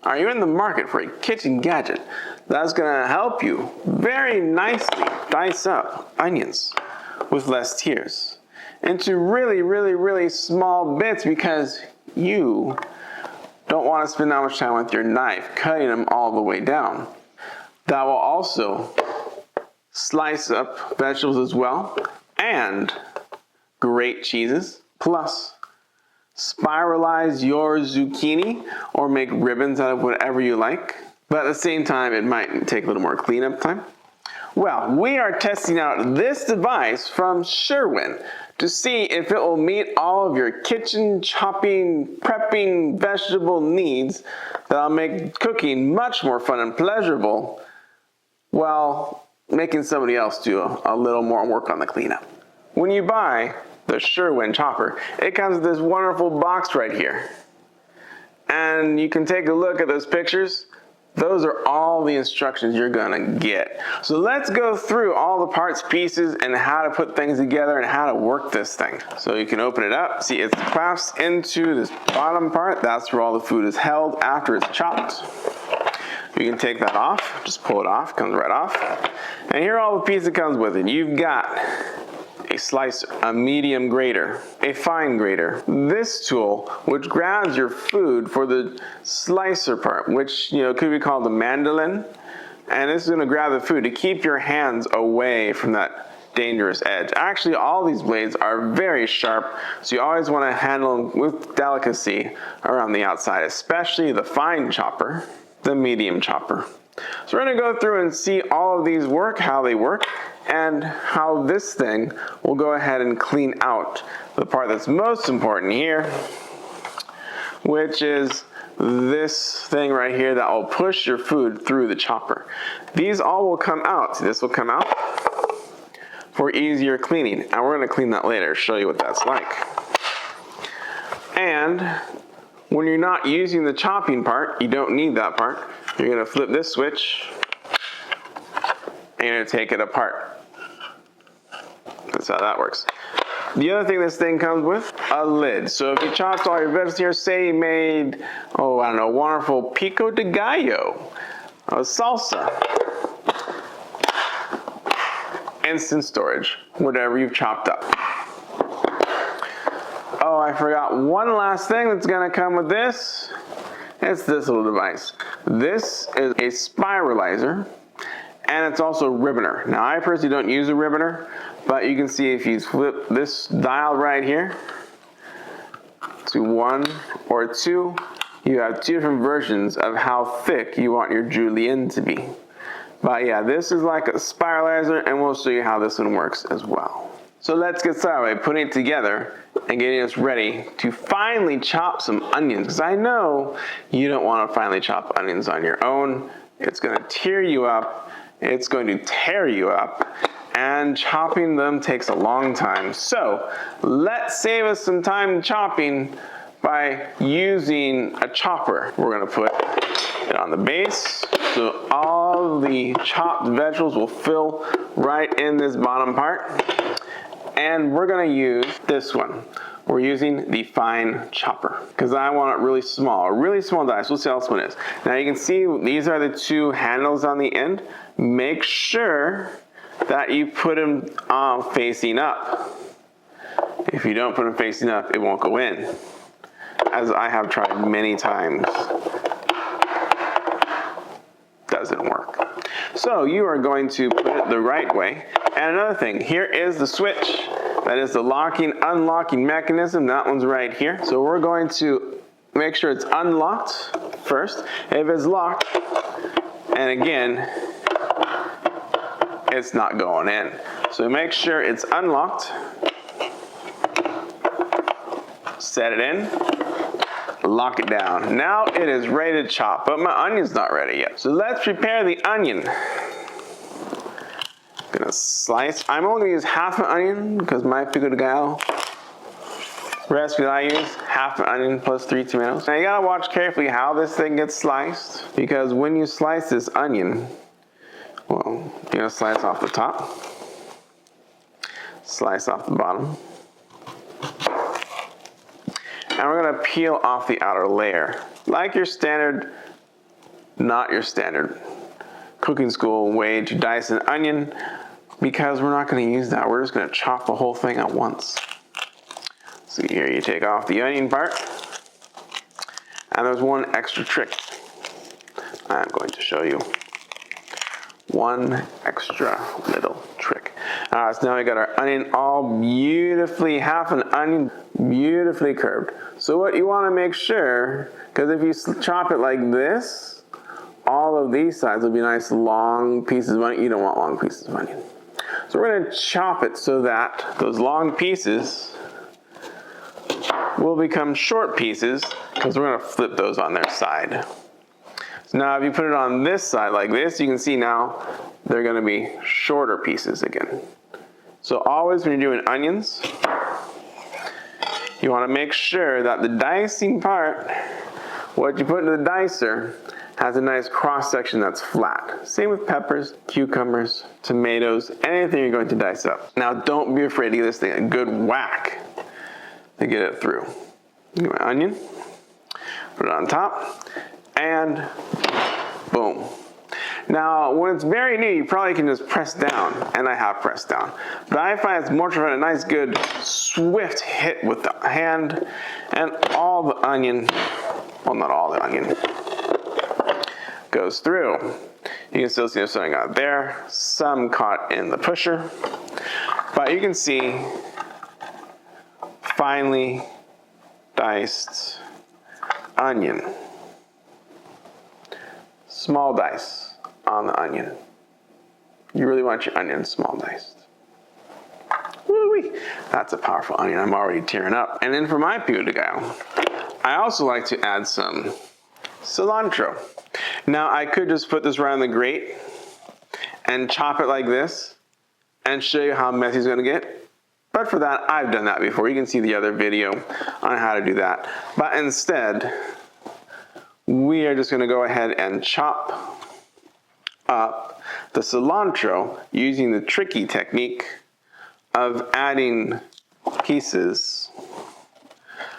Are you in the market for a kitchen gadget that's going to help you very nicely dice up onions with less tears into really small bits because you don't want to spend that much time with your knife cutting them all the way down? That will also slice up vegetables as well and grate cheeses, plus spiralize your zucchini or make ribbons out of whatever you like. But at the same time, it might take a little more cleanup time. Well, we are testing out this device from Surewin to see if it will meet all of your kitchen chopping, prepping, vegetable needs that'll make cooking much more fun and pleasurable while making somebody else do a little more work on the cleanup. When you buy the Surewin chopper, it comes with this wonderful box right here. And you can take a look at those pictures. Those are all the instructions you're gonna get. So let's go through all the parts, pieces, and how to put things together and how to work this thing. So you can open it up. See, it's clasped into this bottom part. That's where all the food is held after it's chopped. You can take that off, just pull it off, comes right off. And here are all the pieces that comes with it. You've got a slicer, a medium grater, a fine grater. This tool, which grabs your food for the slicer part, which could be called the mandolin. And this is gonna grab the food to keep your hands away from that dangerous edge. Actually, all these blades are very sharp, so you always wanna handle them with delicacy around the outside, especially the fine chopper, the medium chopper. So we're gonna go through and see all of these work, how they work, and how this thing will go ahead and clean out the part that's most important here, which is this thing right here that will push your food through the chopper. These all will come out. See, this will come out for easier cleaning, and we're gonna clean that later, show you what that's like. And when you're not using the chopping part, you don't need that part. You're gonna flip this switch and you're gonna take it apart. That's how that works. The other thing this thing comes with, a lid. So if you chopped all your vegetables here, say you made, I don't know, wonderful pico de gallo, a salsa, instant storage, whatever you've chopped up. Oh, I forgot one last thing that's gonna come with this. It's this little device. This is a spiralizer, and it's also a ribboner. Now, I personally don't use a ribboner, but you can see if you flip this dial right here to 1 or 2, you have 2 different versions of how thick you want your julienne to be. But yeah, this is like a spiralizer, and we'll show you how this one works as well. So let's get started by putting it together and getting us ready to finally chop some onions. Because I know you don't want to finally chop onions on your own. It's going to tear you up. It's going to tear you up. And chopping them takes a long time. So let's save us some time chopping by using a chopper. We're going to put it on the base so all the chopped vegetables will fill right in this bottom part. And we're gonna use this one. We're using the fine chopper because I want it really small dice. We'll see how this one is. Now you can see these are the 2 handles on the end. Make sure that you put them facing up. If you don't put them facing up, it won't go in, as I have tried many times. Doesn't work. So you are going to put it the right way. And another thing, here is the switch. That is the locking, unlocking mechanism. That one's right here. So we're going to make sure it's unlocked first. If it's locked, and again, it's not going in. So make sure it's unlocked. Set it in. Lock it down. Now it is ready to chop, but my onion's not ready yet. So let's prepare the onion. Gonna slice. I'm only gonna use half an onion because my pico de gallo recipe that I use, half an onion plus 3 tomatoes. Now you gotta watch carefully how this thing gets sliced, because when you slice this onion, well, you're gonna slice off the top, slice off the bottom, and we're gonna peel off the outer layer, like your standard not your standard cooking school way to dice an onion, because we're not going to use that. We're just going to chop the whole thing at once. So here you take off the onion part, and there's one extra trick I'm going to show you. One extra little trick. So now we got our onion all beautifully, half an onion, beautifully curved. So what you want to make sure, because if you chop it like this, all of these sides will be nice long pieces of onion. You don't want long pieces of onion. So we're going to chop it so that those long pieces will become short pieces, because we're going to flip those on their side. So now if you put it on this side like this, you can see now they're going to be shorter pieces again. So always when you're doing onions, you want to make sure that the dicing part, what you put into the dicer, has a nice cross section that's flat. Same with peppers, cucumbers, tomatoes, anything you're going to dice up. Now don't be afraid to give this thing a good whack to get it through. Get my onion, put it on top, and boom. Now, when it's very new, you probably can just press down, and I have pressed down. But I find it's more of a nice, good, swift hit with the hand, and all the onion, well, not all the onion, goes through. You can still see there's something out there, some caught in the pusher, but you can see finely diced onion. Small dice on the onion. You really want your onion small diced. Woo-wee. That's a powerful onion. I'm already tearing up. And then for my pico de gallo, I also like to add some cilantro. Now I could just put this right on the grate and chop it like this and show you how messy it's going to get. But for that, I've done that before. You can see the other video on how to do that. But instead, we are just going to go ahead and chop up the cilantro using the tricky technique of adding pieces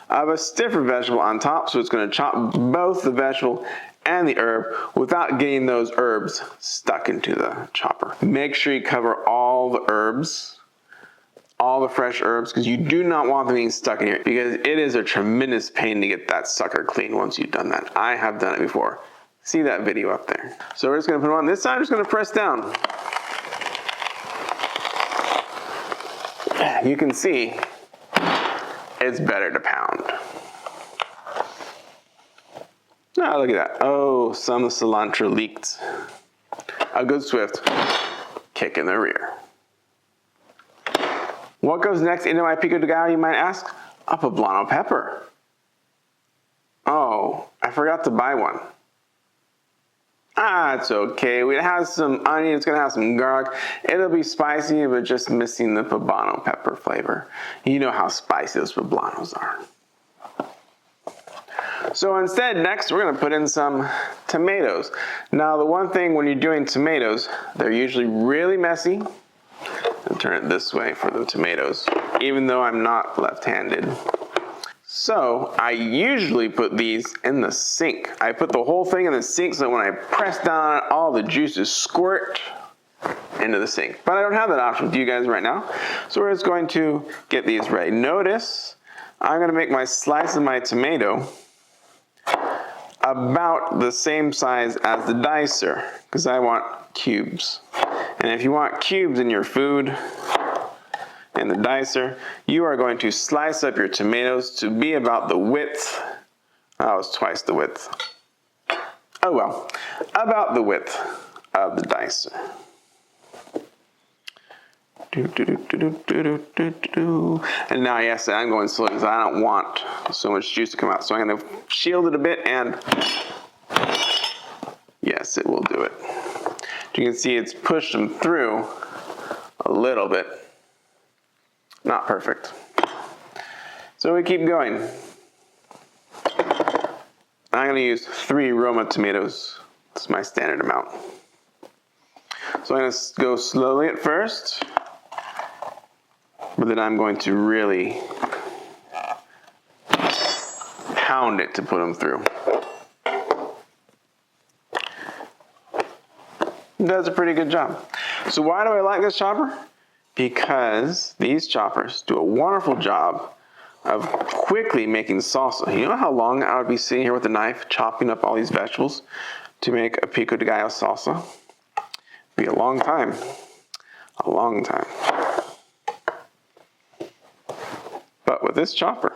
of a stiffer vegetable on top. So it's going to chop both the vegetable and the herb without getting those herbs stuck into the chopper. Make sure you cover all the herbs, all the fresh herbs, because you do not want them being stuck in here, because it is a tremendous pain to get that sucker clean once you've done that. I have done it before. See that video up there. So we're just going to put it on this side. I'm just going to press down. You can see it's better to pound. Now look at that. Oh, some of the cilantro leaked. A good swift kick in the rear. What goes next into my pico de gallo, you might ask? A poblano pepper. Oh, I forgot to buy one. It's okay. We have some onion, it's gonna have some garlic. It'll be spicy, but just missing the poblano pepper flavor. You know how spicy those poblanos are. So instead, next we're gonna put in some tomatoes. Now the one thing when you're doing tomatoes, they're usually really messy. I'll turn it this way for the tomatoes, even though I'm not left-handed. So I usually put these in the sink. I put the whole thing in the sink so that when I press down, all the juices squirt into the sink. But I don't have that option with you guys right now. So we're just going to get these ready. Notice I'm going to make my slice of my tomato about the same size as the dicer, because I want cubes. And if you want cubes in your food, in the dicer, you are going to slice up your tomatoes to be about the width. That was twice the width. Oh well, about the width of the dicer. And now, yes, I'm going slow because I don't want so much juice to come out. So I'm going to shield it a bit, and yes, it will do it. You can see it's pushed them through a little bit. Not perfect. So we keep going. I'm going to use 3 Roma tomatoes. That's my standard amount. So I'm going to go slowly at first, but then I'm going to really pound it to put them through. It does a pretty good job. So why do I like this chopper? Because these choppers do a wonderful job of quickly making salsa. You know how long I would be sitting here with a knife chopping up all these vegetables to make a pico de gallo salsa? It'd be a long time. A long time. But with this chopper,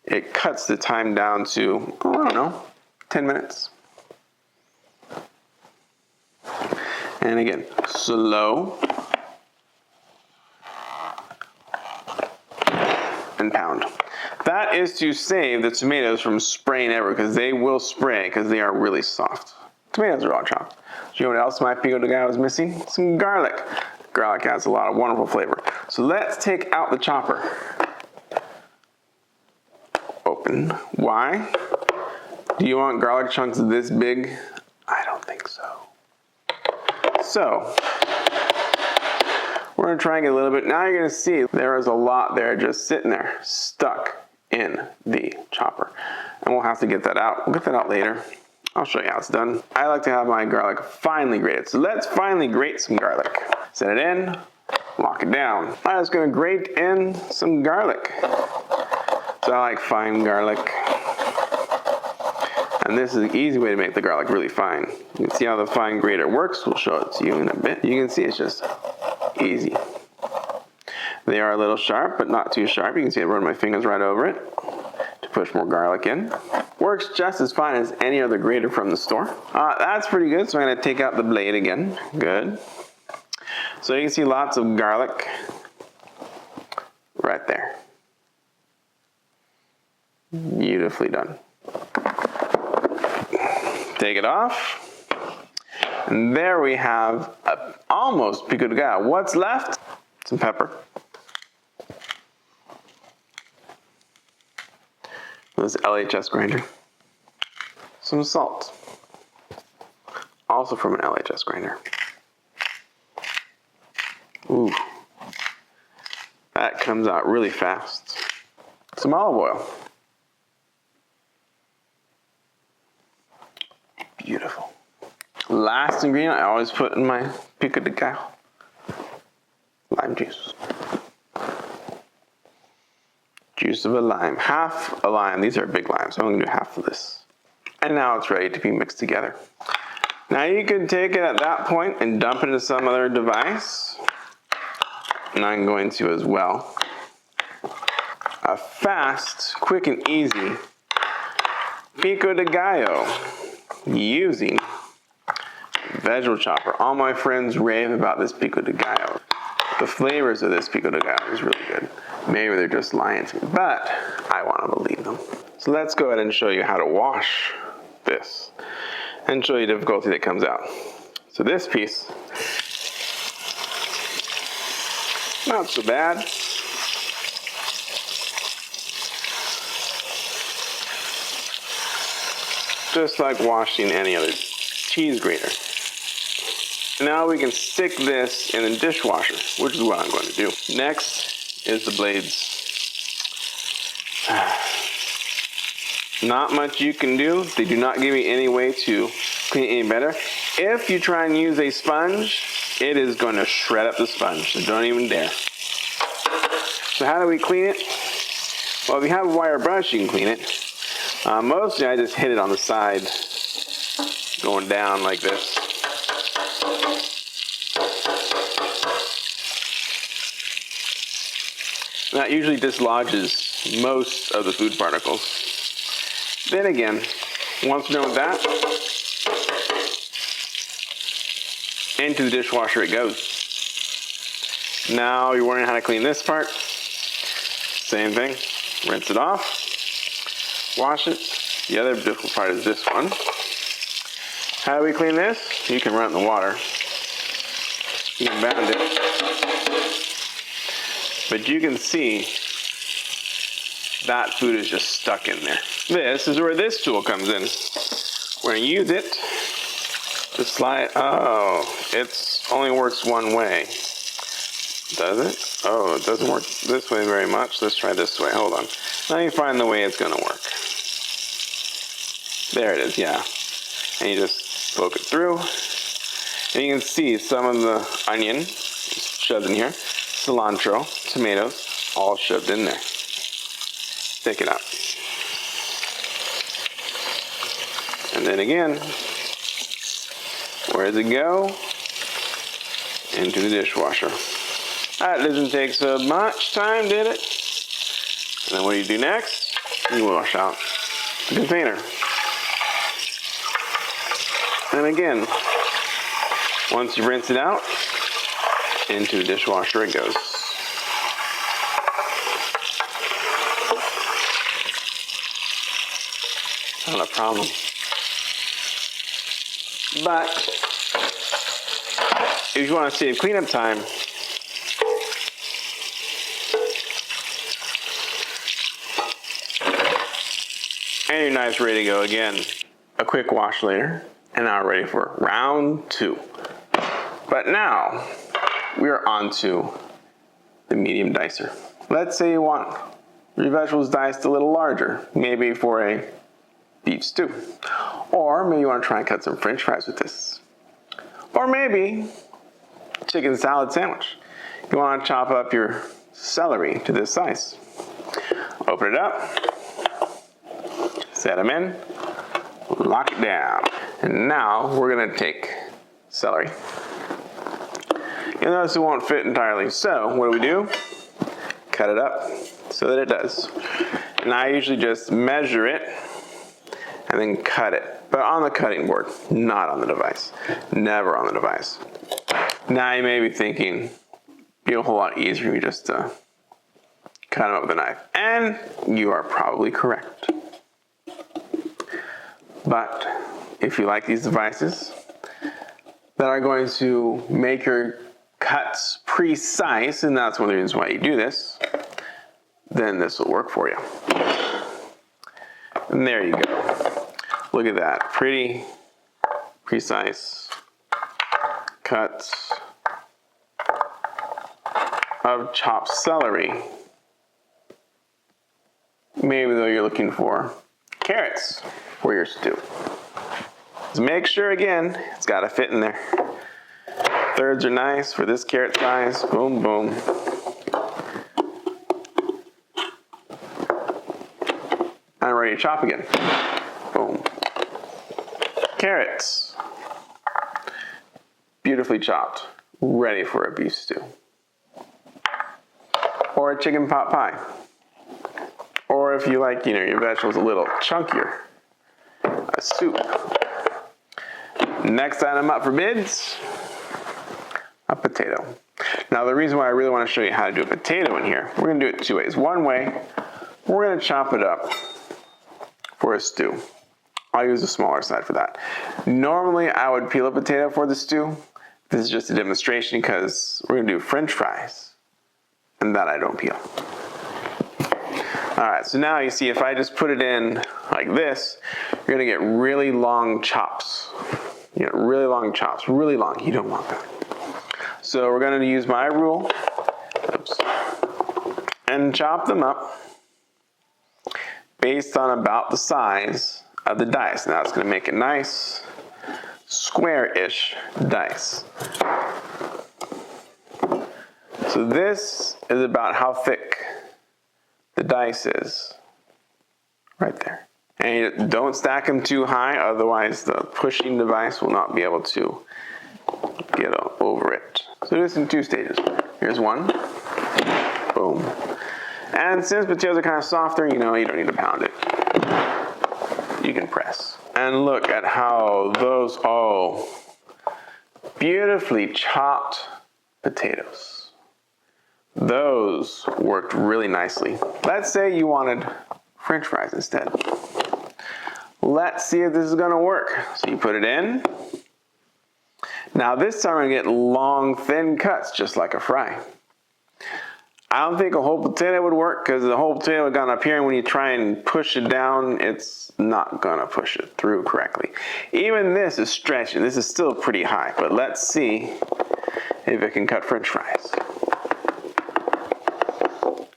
it cuts the time down to, I don't know, 10 minutes. And again, slow and pound. That is to save the tomatoes from spraying everywhere, because they will spray because they are really soft. Tomatoes are all chopped. Do you know what else my pico de gallo is missing? Some garlic. Garlic adds a lot of wonderful flavor. So let's take out the chopper. Open. Why? Do you want garlic chunks this big? I don't think so. So, we're going to try and get a little bit. Now you're going to see there is a lot there just sitting there, stuck in the chopper. And we'll have to get that out. We'll get that out later. I'll show you how it's done. I like to have my garlic finely grated. So let's finely grate some garlic. Set it in, lock it down. I'm just going to grate in some garlic. So I like fine garlic. And this is an easy way to make the garlic really fine. You can see how the fine grater works. We'll show it to you in a bit. You can see it's just easy. They are a little sharp, but not too sharp. You can see I run my fingers right over it to push more garlic in. Works just as fine as any other grater from the store. That's pretty good, so I'm going to take out the blade again. Good. So you can see lots of garlic right there. Beautifully done. Take it off. And there we have almost pico de gallo. What's left? Some pepper. This LHS grinder. Some salt. Also from an LHS grinder. Ooh. That comes out really fast. Some olive oil. Beautiful. Last ingredient I always put in my pico de gallo. Lime juice. Juice of a lime. Half a lime. These are big limes, so I'm going to do half of this. And now it's ready to be mixed together. Now you can take it at that point and dump it into some other device. And I'm going to as well. A fast, quick and easy pico de gallo using vegetable chopper. All my friends rave about this pico de gallo. The flavors of this pico de gallo is really good. Maybe they're just lying to me, but I want to believe them. So let's go ahead and show you how to wash this and show you the difficulty that comes out. So this piece, not so bad. Just like washing any other cheese grater. Now we can stick this in a dishwasher, which is what I'm going to do. Next is the blades. Not much you can do. They do not give you any way to clean it any better. If you try and use a sponge, it is going to shred up the sponge, so don't even dare. So how do we clean it? Well, if you have a wire brush, you can clean it. Mostly I just hit it on the side, going down like this. That usually dislodges most of the food particles. Then again, once we're done with that, into the dishwasher it goes. Now you're wondering how to clean this part. Same thing, rinse it off. Wash it. The other difficult part is this one. How do we clean this? You can run it in the water. You can bound it. But you can see that food is just stuck in there. This is where this tool comes in. We're going to use it to slide. Oh, it only works one way. Does it? Oh, it doesn't work this way very much. Let's try this way. Hold on. Let me find the way it's going to work. There it is, yeah. And you just poke it through. And you can see some of the onion shoved in here, cilantro, tomatoes, all shoved in there. Pick it up. And then again, where does it go? Into the dishwasher. That doesn't take so much time, did it? And then what do you do next? You wash out the container. And again, once you rinse it out, into the dishwasher it goes. Not a problem. But if you want to save cleanup time, and your knife's ready to go again. A quick wash later, and now we're ready for round 2. But now, we are on to the medium dicer. Let's say you want your vegetables diced a little larger, maybe for a beef stew. Or maybe you want to try and cut some french fries with this. Or maybe chicken salad sandwich. You want to chop up your celery to this size. Open it up. Set them in, lock it down. And now we're gonna take celery. You'll notice it won't fit entirely. So what do? Cut it up so that it does. And I usually just measure it and then cut it. But on the cutting board, not on the device. Never on the device. Now you may be thinking, it'd be a whole lot easier for me just to cut them up with a knife. And you are probably correct. But if you like these devices that are going to make your cuts precise, and that's one of the reasons why you do this, then this will work for you. And there you go. Look at that. Pretty precise cuts of chopped celery. Maybe though you're looking for carrots for your stew. Just make sure again, it's got to fit in there. Thirds are nice for this carrot size. Boom, boom. And ready to chop again. Boom. Carrots. Beautifully chopped. Ready for a beef stew. Or a chicken pot pie. Or if you like, your vegetables a little chunkier, a soup. Next item up for bids, a potato. Now the reason why I really want to show you how to do a potato in here, we're going to do it 2 ways. One way, we're going to chop it up for a stew. I'll use the smaller side for that. Normally I would peel a potato for the stew. This is just a demonstration because we're going to do french fries, and that I don't peel. Alright, so now you see if I just put it in like this, you're going to get really long chops. Really long chops, really long. You don't want that. So we're going to use my rule, and chop them up based on about the size of the dice. Now it's going to make a nice square-ish dice. So this is about how thick the dice is, right there. And you don't stack them too high, otherwise the pushing device will not be able to get over it. So do this in 2 stages. Here's one, boom. And since potatoes are kind of softer, you don't need to pound it. You can press. And look at how those, beautifully chopped potatoes. Those worked really nicely. Let's say you wanted french fries instead. Let's see if this is going to work. So you put it in. Now this time we're going to get long, thin cuts, just like a fry. I don't think a whole potato would work because the whole potato would go up here, and when you try and push it down, it's not going to push it through correctly. Even this is stretching. This is still pretty high, but let's see if it can cut french fries.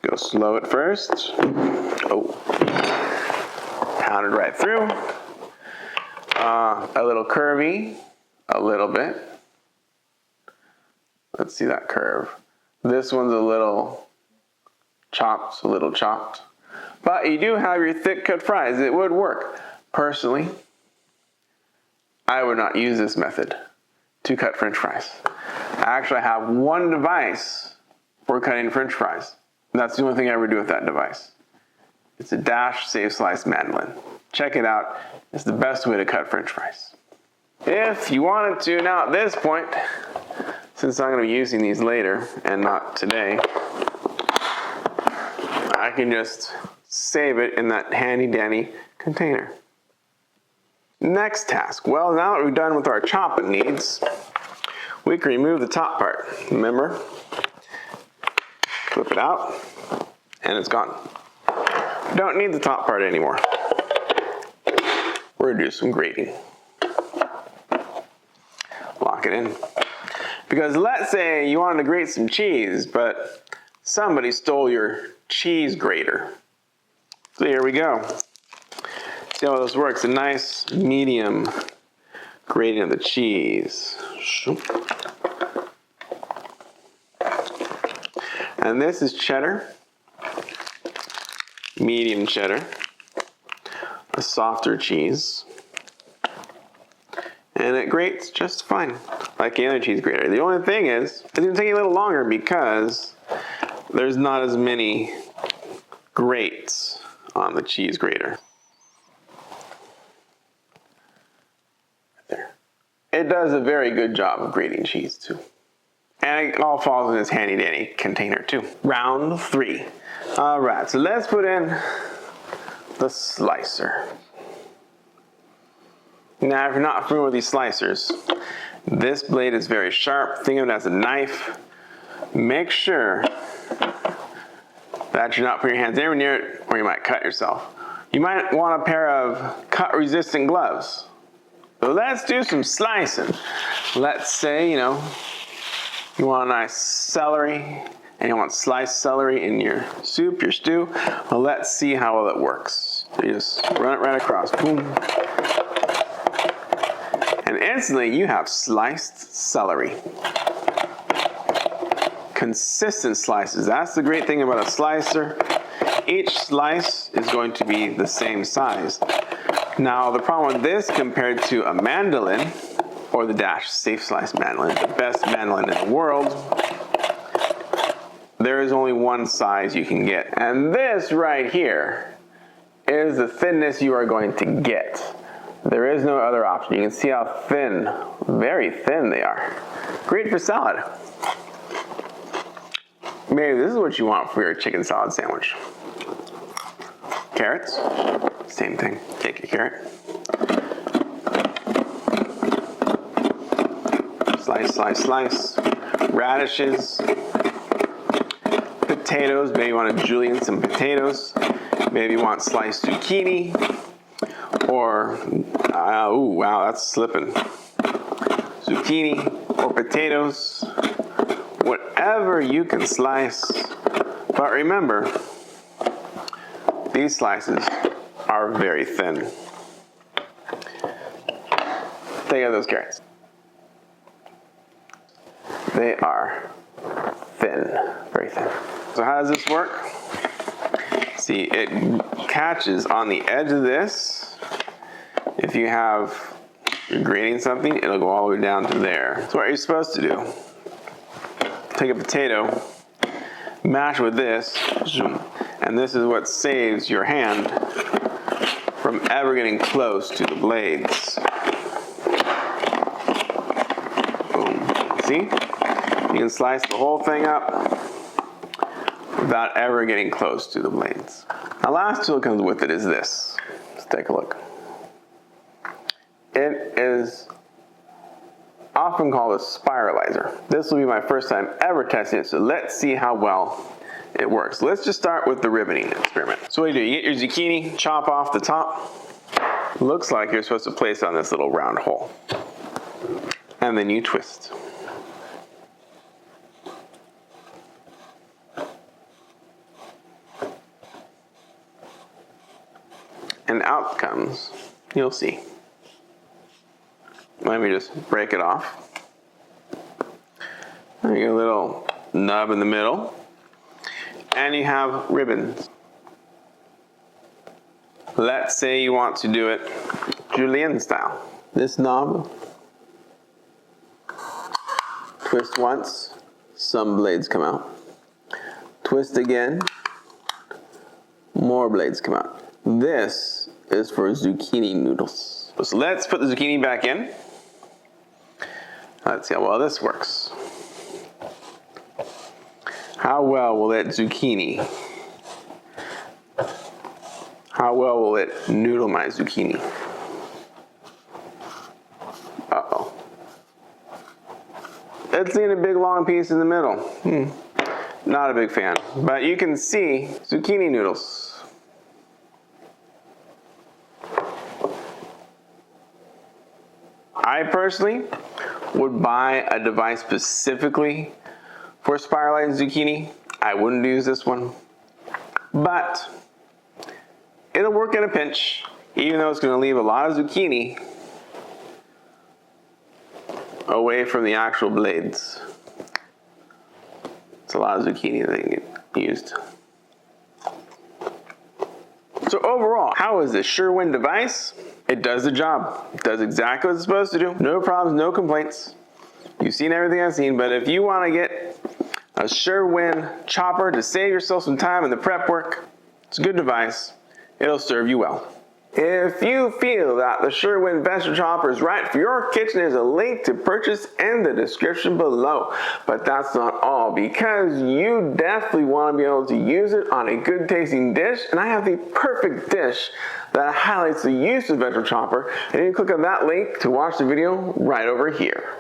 Go slow at first. Pounded right through. A little curvy, a little bit. Let's see that curve. This one's a little chopped, But you do have your thick cut fries. It would work. Personally, I would not use this method to cut French fries. I actually have one device for cutting French fries. That's the only thing I ever do with that device. It's a Dash Safe Slice mandolin. Check it out. It's the best way to cut French fries. If you wanted to, now at this point, since I'm going to be using these later and not today, I can just save it in that handy dandy container. Next task. Well, now that we're done with our chopping needs, we can remove the top part. Remember? Flip it out, and it's gone. Don't need the top part anymore. We're gonna do some grating. Lock it in. Because let's say you wanted to grate some cheese, but somebody stole your cheese grater. So here we go. See how this works? A nice medium grating of the cheese. And this is cheddar, medium cheddar, a softer cheese, and it grates just fine, like any other cheese grater. The only thing is, it's going to take you a little longer because there's not as many grates on the cheese grater. There. It does a very good job of grating cheese too. And it all falls in this handy dandy container too. Round 3. All right, so let's put in the slicer. Now, if you're not familiar with these slicers, this blade is very sharp. Think of it as a knife. Make sure that you're not putting your hands anywhere near it or you might cut yourself. You might want a pair of cut-resistant gloves. So let's do some slicing. Let's say, you want a nice celery, and you want sliced celery in your soup, your stew. Well, let's see how well it works. So you just run it right across, boom. And instantly you have sliced celery. Consistent slices. That's the great thing about a slicer. Each slice is going to be the same size. Now, the problem with this compared to a mandolin, or the Dash Safe Slice mandolin, the best mandolin in the world, there is only one size you can get. And this right here is the thinness you are going to get. There is no other option. You can see how thin, very thin they are. Great for salad. Maybe this is what you want for your chicken salad sandwich. Carrots, same thing. Take your carrot. Slice, slice, slice. Radishes. Potatoes, maybe you want to julienne some potatoes. Maybe you want sliced zucchini. Or, ooh, wow, that's slipping. Zucchini or potatoes. Whatever you can slice. But remember, these slices are very thin. Think of those carrots. They are thin, very thin. So how does this work? See, it catches on the edge of this. If you have, you're grating something, it'll go all the way down to there. So what you're supposed to do, take a potato, mash with this, and this is what saves your hand from ever getting close to the blades. Boom. See? You can slice the whole thing up without ever getting close to the blades. Now, last tool that comes with it is this. Let's take a look. It is often called a Spiralizer. This will be my first time ever testing it, so let's see how well it works. Let's just start with the ribboning experiment. So what do? You get your zucchini, chop off the top. Looks like you're supposed to place it on this little round hole. And then you twist. And out comes, you'll see, Let me just break it off. You get a little nub in the middle. And you have ribbons. Let's say you want to do it julienne style. This knob, twist once, some blades come out. Twist again, more blades come out. This is for zucchini noodles. So let's put the zucchini back in. Let's see how well this works. How well will that zucchini, how well will it noodle my zucchini? Uh-oh. It's in a big long piece in the middle. Not a big fan, but you can see zucchini noodles. I personally would buy a device specifically for spiralizing zucchini. I wouldn't use this one, but it'll work in a pinch, even though it's going to leave a lot of zucchini away from the actual blades. It's a lot of zucchini that get used. So overall, how is this Surewin device? It does the job. It does exactly what it's supposed to do. No problems, no complaints. You've seen everything I've seen, but if you want to get a Surewin chopper to save yourself some time in the prep work, it's a good device. It'll serve you well. If you feel that the Surewin vegetable chopper is right for your kitchen, there's a link to purchase in the description below. But that's not all, because you definitely want to be able to use it on a good tasting dish, and I have the perfect dish that highlights the use of the vegetable chopper, and you can click on that link to watch the video right over here.